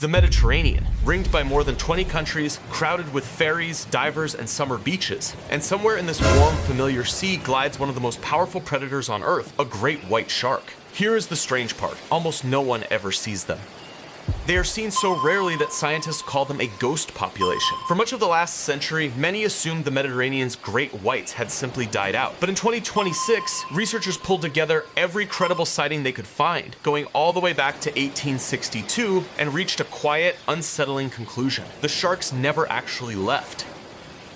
The Mediterranean, ringed by more than 20 countries, crowded with ferries, divers, and summer beaches. And somewhere in this warm, familiar sea glides one of the most powerful predators on Earth, a great white shark. Here is the strange part: almost no one ever sees them. They are seen so rarely that scientists call them a ghost population. For much of the last century, many assumed the Mediterranean's great whites had simply died out. But in 2026, researchers pulled together every credible sighting they could find, going all the way back to 1862, and reached a quiet, unsettling conclusion: the sharks never actually left.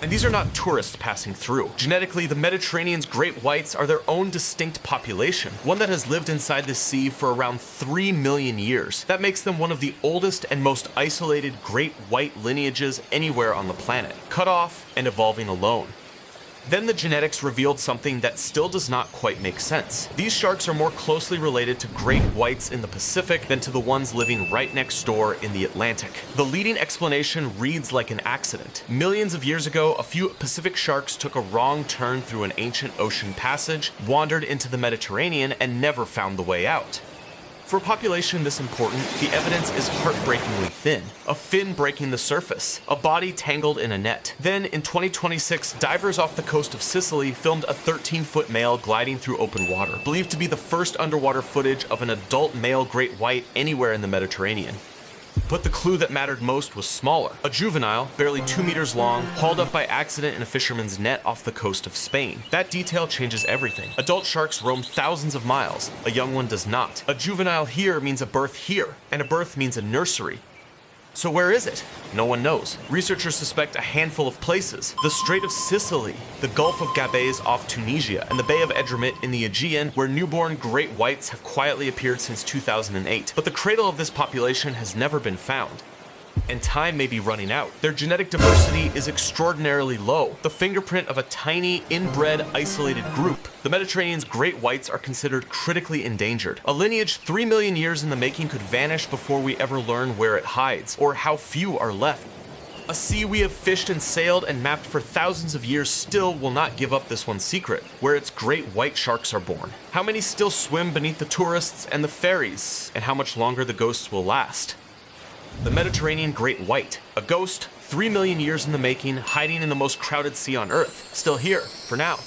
And these are not tourists passing through. Genetically, the Mediterranean's great whites are their own distinct population, one that has lived inside the sea for around 3 million years. That makes them one of the oldest and most isolated great white lineages anywhere on the planet, cut off and evolving alone. Then the genetics revealed something that still does not quite make sense. These sharks are more closely related to great whites in the Pacific than to the ones living right next door in the Atlantic. The leading explanation reads like an accident. Millions of years ago, a few Pacific sharks took a wrong turn through an ancient ocean passage, wandered into the Mediterranean, and never found the way out. For a population this important, the evidence is heartbreakingly thin. A fin breaking the surface, a body tangled in a net. Then, in 2026, divers off the coast of Sicily filmed a 13-foot male gliding through open water, believed to be the first underwater footage of an adult male great white anywhere in the Mediterranean. But the clue that mattered most was smaller. A juvenile, barely 2 meters long, hauled up by accident in a fisherman's net off the coast of Spain. That detail changes everything. Adult sharks roam thousands of miles. A young one does not. A juvenile here means a birth here, and a birth means a nursery. So where is it? No one knows. Researchers suspect a handful of places: the Strait of Sicily, the Gulf of Gabes off Tunisia, and the Bay of Edremit in the Aegean, where newborn great whites have quietly appeared since 2008. But the cradle of this population has never been found. And time may be running out. Their genetic diversity is extraordinarily low, the fingerprint of a tiny, inbred, isolated group. The Mediterranean's great whites are considered critically endangered. A lineage 3 million years in the making could vanish before we ever learn where it hides, or how few are left. A sea we have fished and sailed and mapped for thousands of years still will not give up this one secret: where its great white sharks are born. How many still swim beneath the tourists and the ferries, and how much longer the ghosts will last. The Mediterranean great white, a ghost 3 million years in the making, hiding in the most crowded sea on Earth, still here for now.